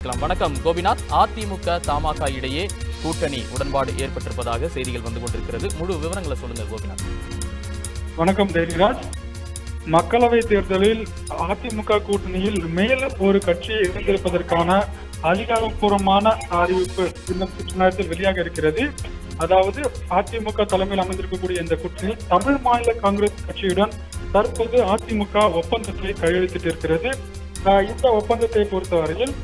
தெரிவிக்கலாம். வணக்கம் கோபிநாத். அதிமுக தமாக இடையே கூட்டணி உடன்பாடு ஏற்பட்டிருப்பதாக செய்திகள் வந்து கொண்டிருக்கிறது. முழு விவரங்களை சொல்லுங்க கோபிநாத். வணக்கம் தேவிராஜ். மக்களவை தேர்தலில் அதிமுக கூட்டணியில் மேலும் ஒரு கட்சியை இணைந்திருப்பதற்கான அதிகாரப்பூர்வமான அறிவிப்பு இன்னும் சற்று நேரத்தில் வெளியாக இருக்கிறது. அதாவது அதிமுக தலைமையில் அமைந்திருக்கக்கூடிய இந்த கூட்டணியில் தமிழ் மாநில காங்கிரஸ் கட்சியுடன் தற்போது அதிமுக ஒப்பந்தத்தை கையெழுத்திட்டிருக்கிறது. இந்த ஒப்பந்தத்தை பொறுத்தவரையில்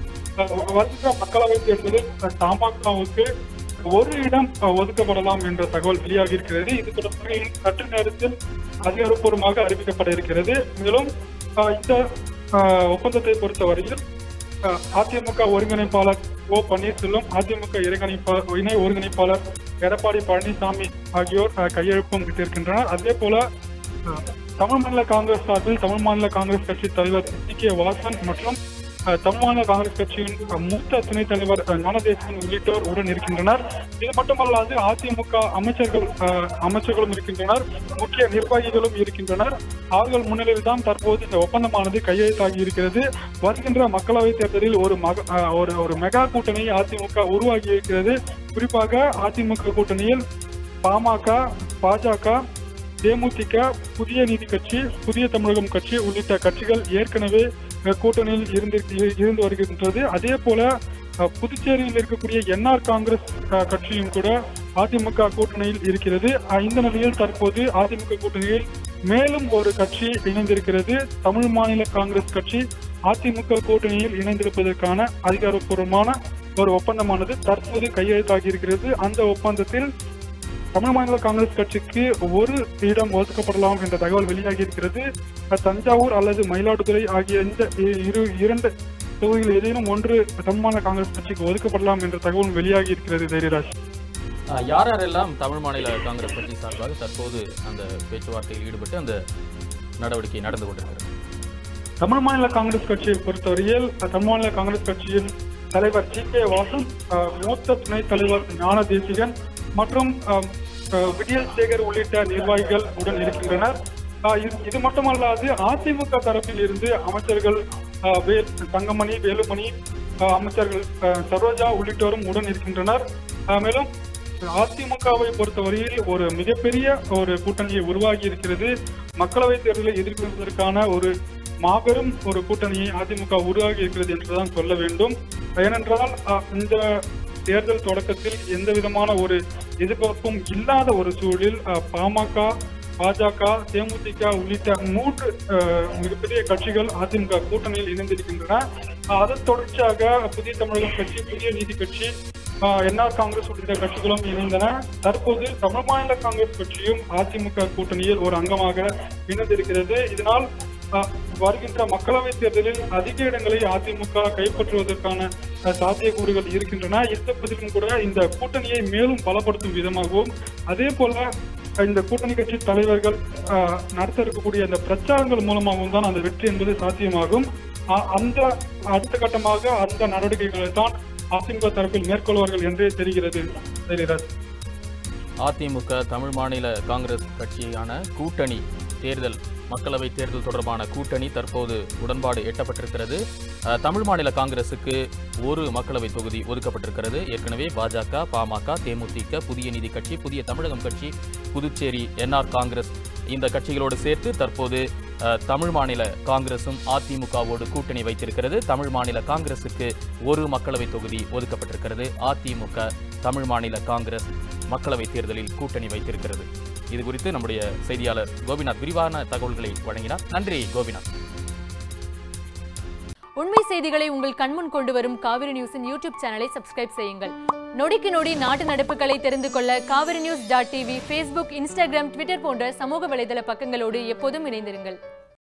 வருகிற மக்களவை தேர்தலில் தமாகவுக்கு ஒரு இடம் ஒதுக்கப்படலாம் என்ற தகவல் வெளியாகி இருக்கிறது. இது தொடர்பாக சற்று நேரத்தில் அதிகாரப்பூர்வமாக அறிவிக்கப்பட இருக்கிறது. மேலும் இந்த ஒப்பந்தத்தை பொறுத்தவரையில் அதிமுக ஒருங்கிணைப்பாளர் ஓ பன்னீர்செல்வம், அதிமுக இணை ஒருங்கிணைப்பாளர் எடப்பாடி பழனிசாமி ஆகியோர் கையெழுப்பும் விட்டிருக்கின்றனர். அதே போல தமிழ் மாநில காங்கிரஸ் சார்பில் தமிழ் மாநில காங்கிரஸ் கட்சி தலைவர் டி.கே. வாசன் மற்றும் தமிழ் மாநில காங்கிரஸ் கட்சியின் மூத்த துணைத் தலைவர் ஞானதேசன் உள்ளிட்டோர் உடன் இருக்கின்றனர். இது மட்டுமல்லாது அதிமுக அமைச்சர்களும் இருக்கின்றனர், முக்கிய நிர்வாகிகளும் இருக்கின்றனர். அவர்கள் முன்னிலையில் தான் தற்போது இந்த ஒப்பந்தமானது கையெழுத்தாகி இருக்கிறது. வருகின்ற மக்களவைத் தேர்தலில் ஒரு மெகா கூட்டணி அதிமுக உருவாகி இருக்கிறது. குறிப்பாக அதிமுக கூட்டணியில் பாமக, பாஜக, தேமுதிக, புதிய நீதி கட்சி, புதிய தமிழகம் கட்சி உள்ளிட்ட கட்சிகள் ஏற்கனவே கூட்டணியில் இருந்து வருகின்றது. அதே போல புதுச்சேரியில் இருக்கக்கூடிய என்ஆர் காங்கிரஸ் கட்சியும் கூட அதிமுக கூட்டணியில் இருக்கிறது. இந்த நிலையில் தற்போது அதிமுக கூட்டணியில் மேலும் ஒரு கட்சி இணைந்திருக்கிறது. தமிழ் மாநில காங்கிரஸ் கட்சி அதிமுக கூட்டணியில் இணைந்திருப்பதற்கான அதிகாரப்பூர்வமான ஒரு ஒப்பந்தமானது தற்போது கையெழுத்தாகி இருக்கிறது. அந்த ஒப்பந்தத்தில் தமிழ் மாநில காங்கிரஸ் கட்சிக்கு ஒரு இடம் ஒதுக்கப்படலாம் என்ற தகவல் வெளியாகி இருக்கிறது. தஞ்சாவூர் அல்லது மயிலாடுதுறை ஆகிய இந்த இரண்டு தொகுதியில் ஏதேனும் ஒன்று தமிழ் மாநில காங்கிரஸ் கட்சிக்கு ஒதுக்கப்படலாம் என்ற தகவல் வெளியாகி இருக்கிறது. தைரியராஜ், யாரெல்லாம் தமிழ் மாநில காங்கிரஸ் கட்சி சார்பாக தற்போது அந்த பேச்சுவார்த்தையில் ஈடுபட்டு அந்த நடவடிக்கை நடந்து கொண்டிருக்கிறது? தமிழ் மாநில காங்கிரஸ் கட்சியை பொறுத்தவரையில் தமிழ் மாநில காங்கிரஸ் கட்சியின் தலைவர் டி.கே. வாசன், மூத்த துணைத் தலைவர் ஞானதேசிகன் மற்றும் விடியல் சேகர் உள்ளிட்ட நிர்வாகிகள் உடன் இருக்கின்றனர். இது மட்டுமல்லாது அதிமுக தரப்பில் இருந்து அமைச்சர்கள் தங்கமணி, வேலுமணி, அமைச்சர்கள் சரோஜா உள்ளிட்டோரும் உடன் இருக்கின்றனர். மேலும் அதிமுகவை பொறுத்தவரையில் ஒரு மிகப்பெரிய ஒரு கூட்டணியை உருவாகி இருக்கிறது. மக்களவை தேர்தலை எதிர்கொள்வதற்கான ஒரு மாபெரும் ஒரு கூட்டணியை அதிமுக உருவாகி இருக்கிறது என்றுதான் சொல்ல வேண்டும். ஏனென்றால் இந்த தேர்தல் தொடக்கத்தில் எந்த விதமான ஒரு எதிர்பார்ப்பும் இல்லாத ஒரு சூழலில் பாமக, பாஜக, தேமுதிக உள்ளிட்ட 3 மிகப்பெரிய கட்சிகள் அதிமுக கூட்டணியில் இணைந்திருக்கின்றன. அதன் தொடர்ச்சியாக புதிய தமிழகம் கட்சி, புதிய நீதி கட்சி, என்ஆர் காங்கிரஸ் உள்ளிட்ட கட்சிகளும் இணைந்தன. தற்போது தமிழ் மாநில காங்கிரஸ் கட்சியும் அதிமுக கூட்டணியில் ஒரு அங்கமாக இணைந்திருக்கிறது. இதனால் வருகின்ற மக்களவை தேர்தலில் அதிக இடங்களை அதிமுக கைப்பற்றுவதற்கான சாத்தியக்கூறுகள் இருக்கின்றன. இருந்தபோதிலும் கூட இந்த கூட்டணியை மேலும் பலப்படுத்தும் விதமாகவும், அதே போல இந்த கூட்டணி கட்சி தலைவர்கள் நடத்த இருக்கக்கூடிய அந்த பிரச்சாரங்கள் மூலமாகவும் தான் அந்த வெற்றி என்பது சாத்தியமாகும். அந்த அடுத்த கட்டமாக அந்த நடவடிக்கைகளை தான் அதிமுக தரப்பில் மேற்கொள்வார்கள் என்றே தெரிகிறது. அதிமுக தமிழ் மாநில காங்கிரஸ் கட்சியான கூட்டணி தேர்தல், மக்களவை தேர்தல் தொடர்பான கூட்டணி தற்போது உடன்பாடு எட்டப்பட்டிருக்கிறது. தமிழ் மாநில காங்கிரசுக்கு ஒரு மக்களவை தொகுதி ஒதுக்கப்பட்டிருக்கிறது. ஏற்கனவே பாஜக, பாமக, தேமுதிக, புதிய நீதி கட்சி, புதிய தமிழகம் கட்சி, புதுச்சேரி என்ஆர் காங்கிரஸ் இந்த கட்சிகளோடு சேர்த்து தற்போது தமிழ் மாநில காங்கிரசும் அதிமுகவோடு கூட்டணி வைத்திருக்கிறது. தமிழ் மாநில காங்கிரசுக்கு ஒரு மக்களவை தொகுதி ஒதுக்கப்பட்டிருக்கிறது. அதிமுக தமிழ் மாநில காங்கிரஸ் மக்களவை தேர்தலில் கூட்டணி வைத்திருக்கிறது. இது குறித்து நம்முடைய செய்தியாளர் கோபிநாத் விரிவான தகவல்களை வழங்கினார். நன்றி கோபிநாத். உண்மை செய்திகளை உங்கள் கண்முன் கொண்டு வரும் காவிரி நியூஸின் யூடியூப் சேனலை சப்ஸ்கிரைப் செய்யுங்கள். நொடிக்கு நொடி நாட்டு நடப்புகளை தெரிந்து கொள்ள kaverinews.tv, Facebook, Instagram, Twitter போன்ற சமூக வலைதள பக்கங்களோடு எப்போதும் இணைந்திருங்கள்.